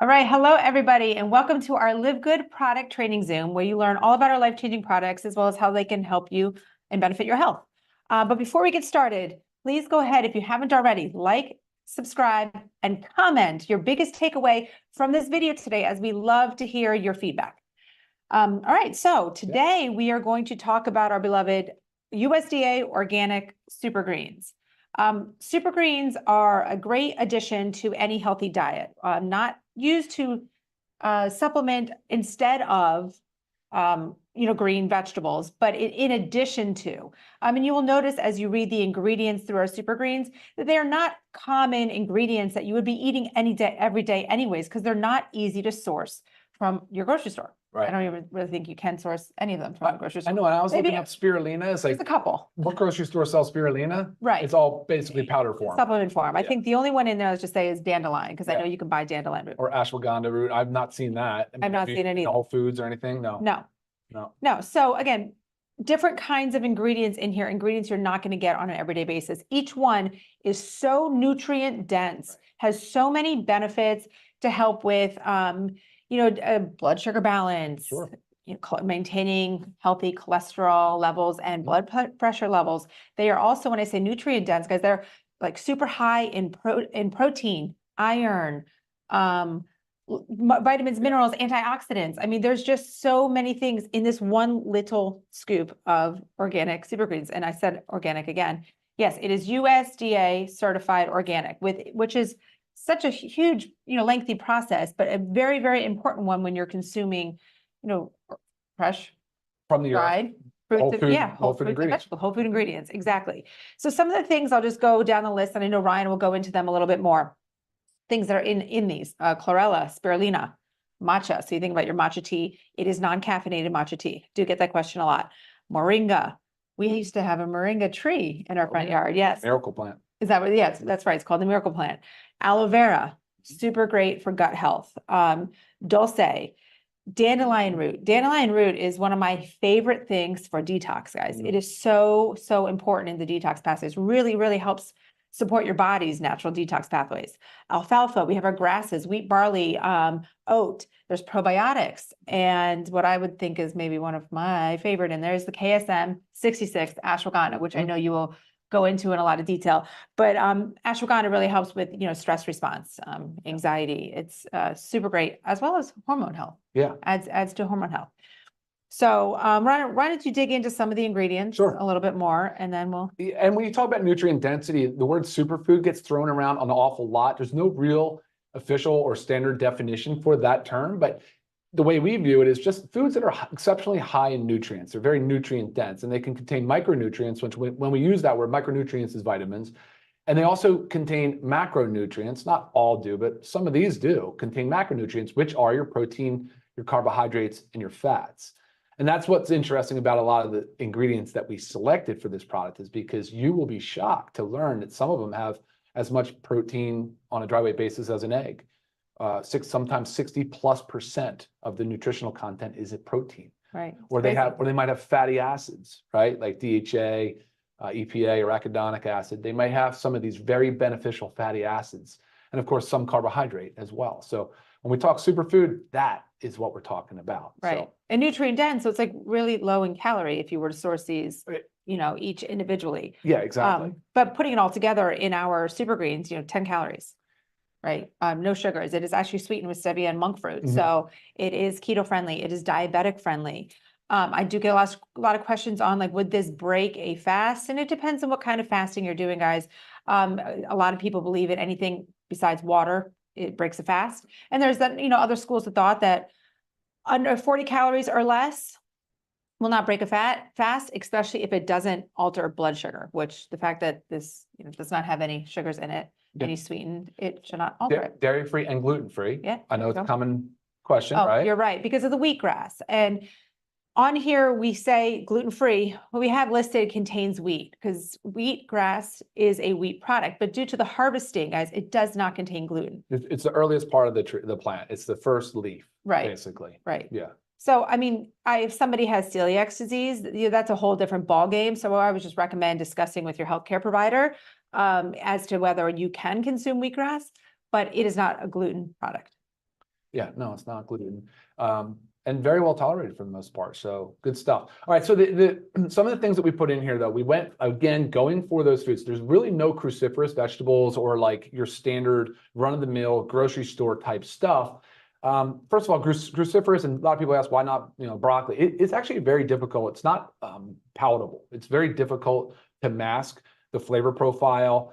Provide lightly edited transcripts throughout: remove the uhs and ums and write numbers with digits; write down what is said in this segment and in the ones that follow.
All right, hello everybody, and welcome to our LiveGood product training Zoom, where you learn all about our life-changing products as well as how they can help you and benefit your health. But before we get started, please go ahead, if you haven't already, like, subscribe, and comment your biggest takeaway from this video today, as we love to hear your feedback. All right, so today we are going to talk about our beloved USDA organic super greens. Super greens are a great addition to any healthy diet, not used to supplement instead of green vegetables, but in addition to. And you will notice as you read the ingredients through our super greens that they are not common ingredients that you would be eating any day, every day anyways, because they're not easy to source from your grocery store. Right. I don't even really think you can source any of them from a grocery store. I know, and I was looking up spirulina. It's like, there's a couple. What grocery store sells spirulina? Right. It's all basically powder form. Supplement form. I think the only one in there, let's just say, is dandelion, because I know you can buy dandelion root. Or ashwagandha root. I've not seen that. I've not seen it either. Whole Foods or anything? No. No. So again, different kinds of ingredients in here, ingredients you're not going to get on an everyday basis. Each one is so nutrient dense, has so many benefits to help with, blood sugar balance, maintaining healthy cholesterol levels and blood pressure levels. They are also, when I say nutrient dense, guys, they're like super high in protein, iron, vitamins, minerals, antioxidants. I mean, there's just so many things in this one little scoop of organic super greens. And I said organic again. Yes, it is USDA certified organic, which is such a huge, lengthy process, but a very, very important one when you're consuming, fresh, from the dried fruits, whole food ingredients. Whole food ingredients, exactly. So some of the things, I'll just go down the list, and I know Ryan will go into them a little bit more. Things that are in these, chlorella, spirulina, matcha. So you think about your matcha tea, it is non-caffeinated matcha tea. Do get that question a lot. Moringa. We used to have a moringa tree in our front yard. Yes. Miracle plant. Is that what? Yes, that's right. It's called the miracle plant. Aloe vera, super great for gut health. Dulce, dandelion root. Dandelion root is one of my favorite things for detox, guys. It is so, so important in the detox pathways. Really, really helps support your body's natural detox pathways. Alfalfa, we have our grasses, wheat, barley, oat. There's probiotics. And what I would think is maybe one of my favorite in there is the KSM 66 ashwagandha, which I know you will go into in a lot of detail, but ashwagandha really helps with, stress response, anxiety. It's super great, as well as hormone health. Yeah. Adds to hormone health. So Ryan, why don't you dig into some of the ingredients a little bit more, and then we'll. And when you talk about nutrient density, the word superfood gets thrown around an awful lot. There's no real official or standard definition for that term, but the way we view it is just foods that are exceptionally high in nutrients. They're very nutrient dense, and they can contain micronutrients, which when we use that word, micronutrients is vitamins. And they also contain macronutrients. Not all do, but some of these do contain macronutrients, which are your protein, your carbohydrates, and your fats. And that's what's interesting about a lot of the ingredients that we selected for this product, is because you will be shocked to learn that some of them have as much protein on a dry weight basis as an egg. Sometimes 60+% of the nutritional content is protein. Right. Or they might have fatty acids, right? Like DHA, EPA, or arachidonic acid. They might have some of these very beneficial fatty acids, and of course some carbohydrate as well. So when we talk superfood, that is what we're talking about. Right. So, and nutrient dense, so it's like really low in calorie if you were to source these, each individually. Yeah, exactly. But putting it all together in our super greens, 10 calories. Right. No sugars. It is actually sweetened with stevia and monk fruit. So it is keto friendly. It is diabetic friendly. I do get a lot of questions on, like, would this break a fast? And it depends on what kind of fasting you're doing, guys. A lot of people believe in anything besides water, it breaks a fast. And there's that, other schools of thought that under 40 calories or less will not break a fast, especially if it doesn't alter blood sugar, which the fact that this does not have any sugars in it, any sweetened, it should not alter it. Dairy-free and gluten-free. Yeah. I know it's a common question, right? You're right, because of the wheatgrass. And on here, we say gluten-free. What we have listed contains wheat, because wheatgrass is a wheat product. But due to the harvesting, guys, it does not contain gluten. It's the earliest part of the plant. It's the first leaf, basically. Right. Yeah. So, I mean, if somebody has celiac disease, that's a whole different ballgame. So I would just recommend discussing with your healthcare provider as to whether you can consume wheatgrass, but it is not a gluten product. Yeah, no, it's not gluten. And very well tolerated for the most part. So good stuff. All right. So the some of the things that we put in here, though, we went again going for those foods. There's really no cruciferous vegetables or like your standard run-of-the-mill grocery store type stuff. First of all, cruciferous, and a lot of people ask why not, broccoli. It's actually very difficult. It's not palatable. It's very difficult to mask the flavor profile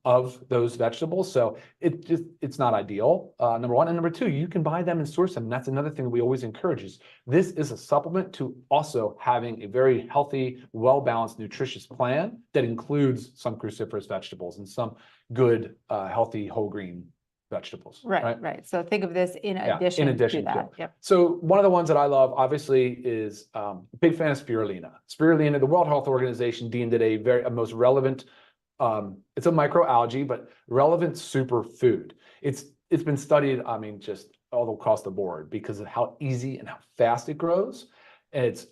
of those vegetables. So it's not ideal, number one. And number two, you can buy them and source them. And that's another thing that we always encourage is this is a supplement to also having a very healthy, well-balanced, nutritious plan that includes some cruciferous vegetables and some good, healthy whole green vegetables. Right. So think of this in addition to that. Yep. So one of the ones that I love, obviously, is big fan of spirulina. Spirulina, the World Health Organization deemed it a most relevant. It's a microalgae, but relevant superfood. It's been studied, I mean, just all across the board because of how easy and how fast it grows. It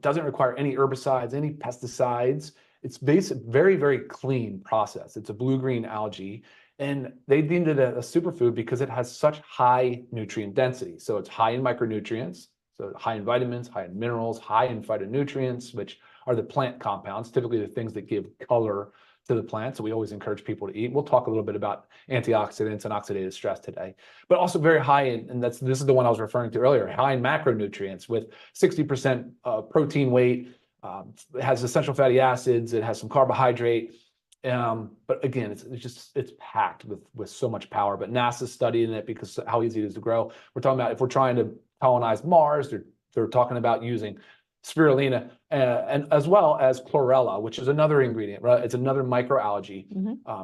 doesn't require any herbicides, any pesticides. It's very, very clean process. It's a blue-green algae, and they deemed it a superfood because it has such high nutrient density. So it's high in micronutrients, so high in vitamins, high in minerals, high in phytonutrients, which are the plant compounds, typically the things that give color to the plant. So we always encourage people to eat. We'll talk a little bit about antioxidants and oxidative stress today, but also very high in, and this is the one I was referring to earlier, high in macronutrients with 60% protein weight. It has essential fatty acids. It has some carbohydrate. But again, it's packed with so much power. But NASA's studying it because how easy it is to grow. We're talking about if we're trying to colonize Mars, they're talking about using spirulina, and as well as chlorella, which is another ingredient, right? It's another microalgae,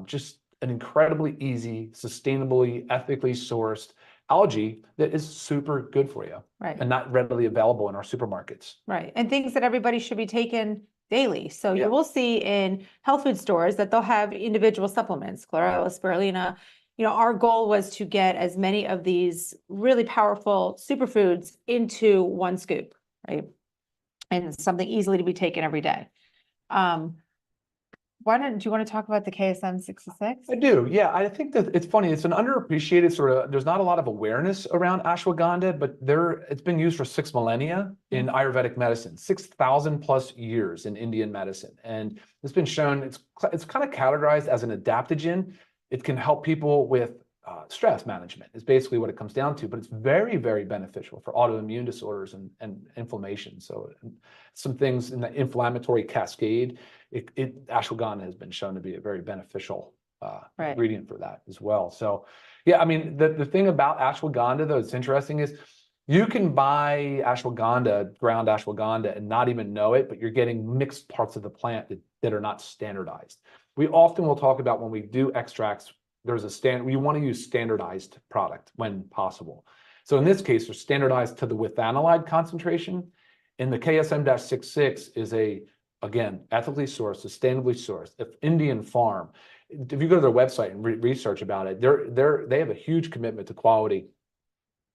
just an incredibly easy, sustainably, ethically sourced algae that is super good for you, right? And not readily available in our supermarkets, right? And things that everybody should be taking daily. So you will see in health food stores that they'll have individual supplements, chlorella, spirulina. Our goal was to get as many of these really powerful superfoods into one scoop, right? And something easily to be taken every day. Do you want to talk about the KSM 66? I do. Yeah, I think that it's funny. It's an underappreciated there's not a lot of awareness around ashwagandha, but it's been used for 6 millennia in Ayurvedic medicine, 6,000 plus years in Indian medicine. And it's been shown, it's kind of categorized as an adaptogen. It can help people with stress management is basically what it comes down to, but it's very, very beneficial for autoimmune disorders and inflammation. So some things in the inflammatory cascade, ashwagandha has been shown to be a very beneficial ingredient for that as well. So yeah, I mean, the thing about ashwagandha, though, it's interesting is you can buy ashwagandha, ground ashwagandha, and not even know it, but you're getting mixed parts of the plant that are not standardized. We often will talk about when we do extracts, there's a standard, we want to use standardized product when possible. So in this case, they're standardized to the withanolide concentration, and the KSM-66 is again, ethically sourced, sustainably sourced, Indian farm. If you go to their website and research about it, they have a huge commitment to quality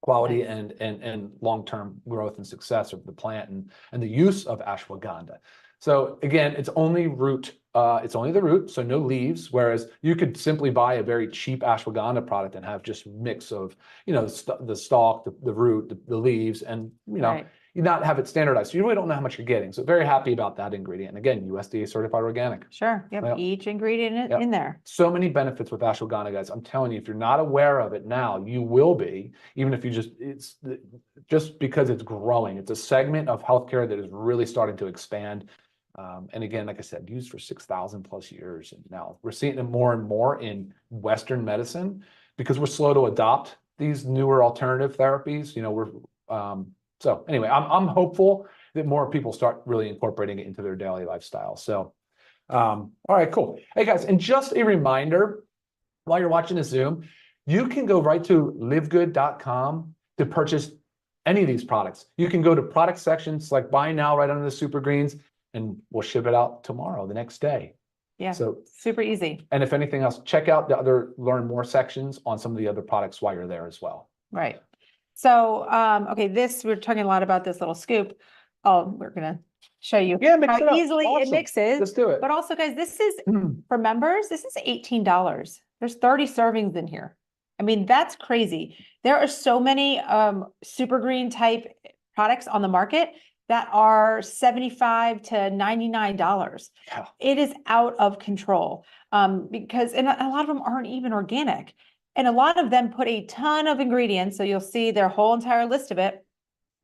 and long-term growth and success of the plant and the use of ashwagandha. So again, it's only root. It's only the root, so no leaves. Whereas you could simply buy a very cheap ashwagandha product and have just mix of, the stalk, the root, the leaves, and you not have it standardized. So you really don't know how much you're getting. So very happy about that ingredient. And again, USDA certified organic. Sure. Yep. Each ingredient in there. So many benefits with ashwagandha, guys. I'm telling you, if you're not aware of it now, you will be. Even if it's just because it's growing. It's a segment of healthcare that is really starting to expand. And again, like I said, used for 6,000 plus years. And now we're seeing it more and more in Western medicine because we're slow to adopt these newer alternative therapies. So anyway, I'm hopeful that more people start really incorporating it into their daily lifestyle. So, all right, cool. Hey guys, and just a reminder, while you're watching this Zoom, you can go right to livegood.com to purchase any of these products. You can go to product sections like buy now right under the super greens, and we'll ship it out tomorrow, the next day. Yeah, so super easy. And if anything else, check out the other learn more sections on some of the other products while you're there as well. Right. So, okay, we're talking a lot about this little scoop. Oh, we're going to show you how easily it mixes. Let's do it. But also, guys, this is, for members, this is $18. There's 30 servings in here. I mean, that's crazy. There are so many super green type products on the market that are $75 to $99. Yeah. It is out of control. Because and a lot of them aren't even organic. And a lot of them put a ton of ingredients. So you'll see their whole entire list of it.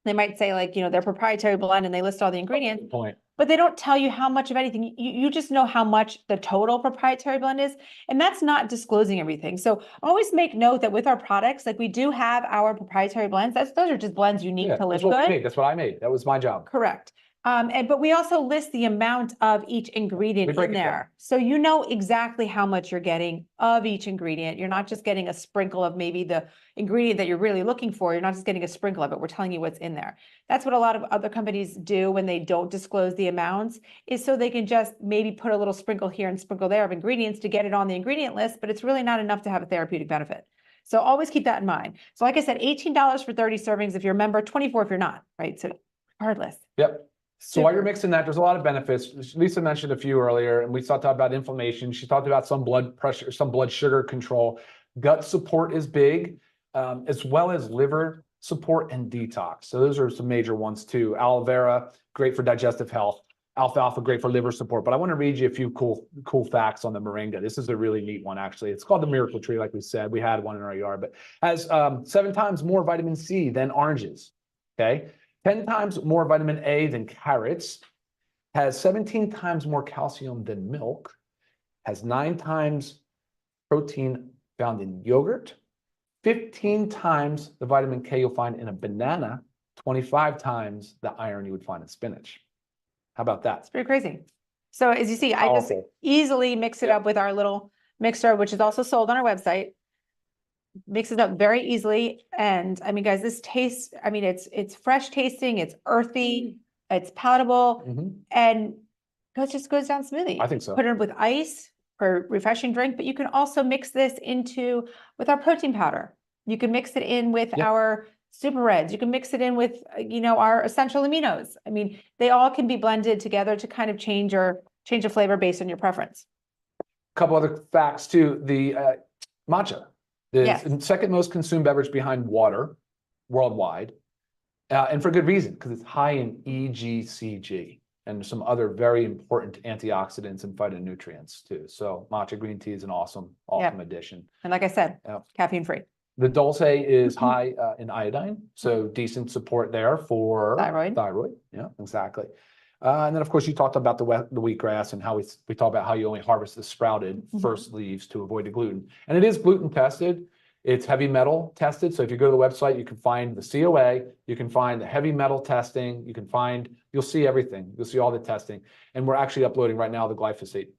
They might say like, their proprietary blend and they list all the ingredients. Good point. But they don't tell you how much of anything. You just know how much the total proprietary blend is. And that's not disclosing everything. So always make note that with our products, like we do have our proprietary blends. Those are just blends unique Yeah, to that's what we LiveGood. made. That's what I made. That was my job. Correct. But we also list the amount of each ingredient break in it down. there. So you know exactly how much you're getting of each ingredient. You're not just getting a sprinkle of maybe the ingredient that you're really looking for. You're not just getting a sprinkle of it. We're telling you what's in there. That's what a lot of other companies do when they don't disclose the amounts, is so they can just maybe put a little sprinkle here and sprinkle there of ingredients to get it on the ingredient list, but it's really not enough to have a therapeutic benefit. So always keep that in mind. So like I said, $18 for 30 servings if you're a member, 24 if you're not, right? So regardless. Yep. So while you're Super. mixing that, there's a lot of benefits. Lisa mentioned a few earlier, and we talked about inflammation. She talked about some blood pressure, some blood sugar control. Gut support is big, as well as liver support and detox. So those are some major ones too. Aloe vera, great for digestive health. Alfalfa, great for liver support. But I want to read you a few cool facts on the moringa. This is a really neat one, actually. It's called the miracle tree, like we said. We had one in our yard, but has 7 times more vitamin C than oranges. Okay. 10 times more vitamin A than carrots, has 17 times more calcium than milk, has 9 times protein found in yogurt, 15 times the vitamin K you'll find in a banana, 25 times the iron you would find in spinach. How about that? It's pretty crazy. So as you see, I just Powerful. easily mix it Yep. up with our little mixer, which is also sold on our website. Mix it up very easily. And I mean, guys, this tastes, I mean, it's fresh tasting, it's earthy, it's palatable, Mhm. and it just goes down smoothly. I think so. Put it with ice for refreshing drink, but you can also mix this into with our protein powder. You can mix it in with Yeah. our super reds. You can mix it in with, our essential aminos. I mean, they all can be blended together to kind of change the flavor based on your preference. A couple other facts too. The matcha, the Yes. second most consumed beverage behind water worldwide, and for good reason, because it's high in EGCG and some other very important antioxidants and phytonutrients too. So matcha green tea is an awesome addition. And like I said, Yep. caffeine free. The dulce is high in iodine, so decent support there for Thyroid. Yeah, exactly. And then, of course, you talked about the wheatgrass and how we talked about how you only harvest the sprouted first leaves to avoid the gluten. And it is gluten tested. It's heavy metal tested. So if you go to the website, you can find the COA, you can find the heavy metal testing, you'll see everything. You'll see all the testing. And we're actually uploading right now the glyphosate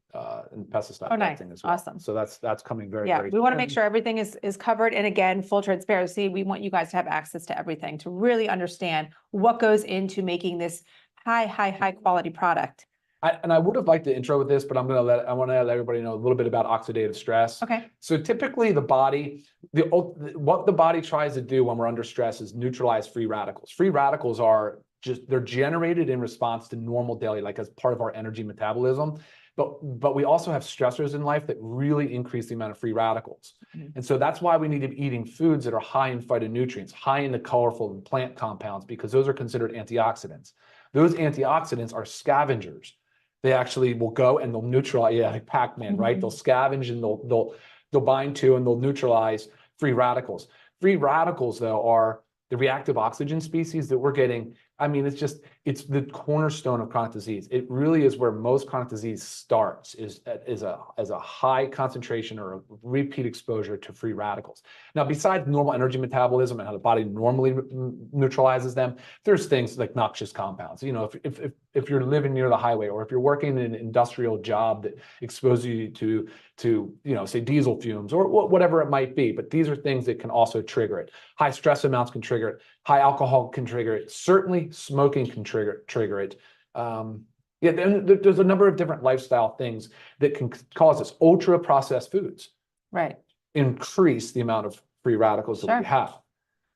and pesticide testing as well. Awesome. So that's coming very, Yeah, very we want to soon. make sure everything is covered. And again, full transparency, we want you guys to have access to everything to really understand what goes into making this high quality product. I would have liked to intro with this, but I want to let everybody know a little bit about oxidative stress. Okay. So typically the body, what the body tries to do when we're under stress is neutralize free radicals. Free radicals they're generated in response to normal daily, like as part of our energy metabolism. But we also have stressors in life that really increase the amount of free radicals. And so that's why we need to be eating foods that are high in phytonutrients, high in the colorful plant compounds, because those are considered antioxidants. Those antioxidants are scavengers. They actually will go and they'll neutralize, like Pac-Man, right? They'll scavenge and they'll bind to and they'll neutralize free radicals. Free radicals, though, are the reactive oxygen species that we're getting. I mean, it's the cornerstone of chronic disease. It really is where most chronic disease starts, is a high concentration or a repeat exposure to free radicals. Now, besides normal energy metabolism and how the body normally neutralizes them, there's things like noxious compounds. If you're living near the highway, or if you're working in an industrial job that exposes you to say diesel fumes or whatever it might be, but these are things that can also trigger it. High stress amounts can trigger it. High alcohol can trigger it. Certainly smoking can trigger it. There's a number of different lifestyle things that can cause this. Ultra processed foods increase the amount of free radicals that we have.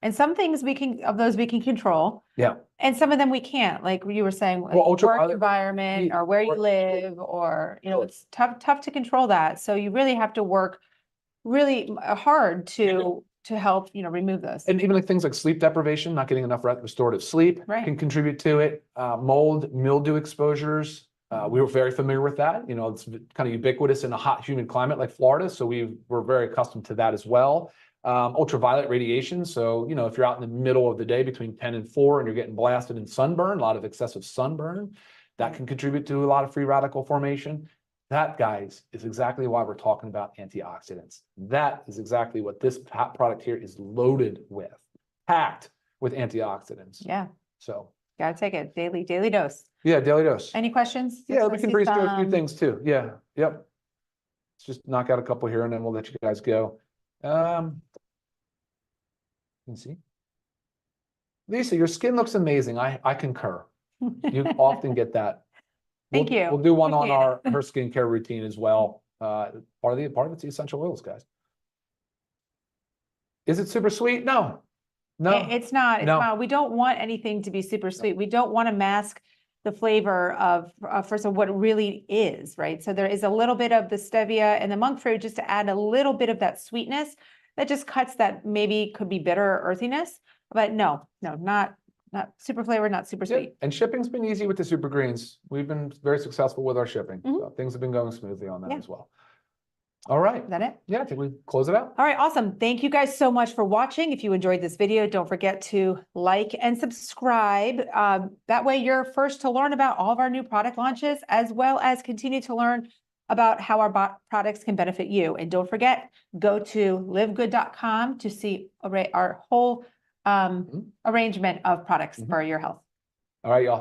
And some things we can control. Yeah. And some of them we can't, like you were saying, like work environment or where you live, or it's tough to control that. So you really have to work really hard to help, remove those. And even like things like sleep deprivation, not getting enough restorative sleep Right. can contribute to it. Mold, mildew exposures. We were very familiar with that. It's kind of ubiquitous in a hot, humid climate like Florida. So we're very accustomed to that as well. Ultraviolet radiation. So, if you're out in the middle of the day between 10 and 4 and you're getting blasted in sunburn, a lot of excessive sunburn, that can contribute to a lot of free radical formation. That, guys, is exactly why we're talking about antioxidants. That is exactly what this product here is loaded with, packed with antioxidants. Yeah. So. Gotta take it daily dose. Yeah, daily dose. Any questions? Yeah, we can breeze through a few things too. Yeah, yep. Let's just knock out a couple here and then we'll let you guys go. Let me see. Lisa, your skin looks amazing. I concur. You often get that. Thank you. We'll do one on Appreciate her skincare routine as well. Part of it's the essential oils, guys. Is it super sweet? No. It's not. No. We don't want anything to be super sweet. We don't want to mask the flavor of first of what it really is, right? So there is a little bit of the stevia and the monk fruit just to add a little bit of that sweetness that just cuts that maybe could be bitter or earthiness. But no, not super flavored, not super sweet. And shipping's been easy with the super greens. We've been very successful with our shipping. So things have been going smoothly on that as well. All right. Is that it? Yeah, I think we close it out. All right, awesome. Thank you guys so much for watching. If you enjoyed this video, don't forget to like and subscribe. That way you're first to learn about all of our new product launches, as well as continue to learn about how our products can benefit you. And don't forget, go to livegood.com to see our whole arrangement of products for your health. All right, y'all.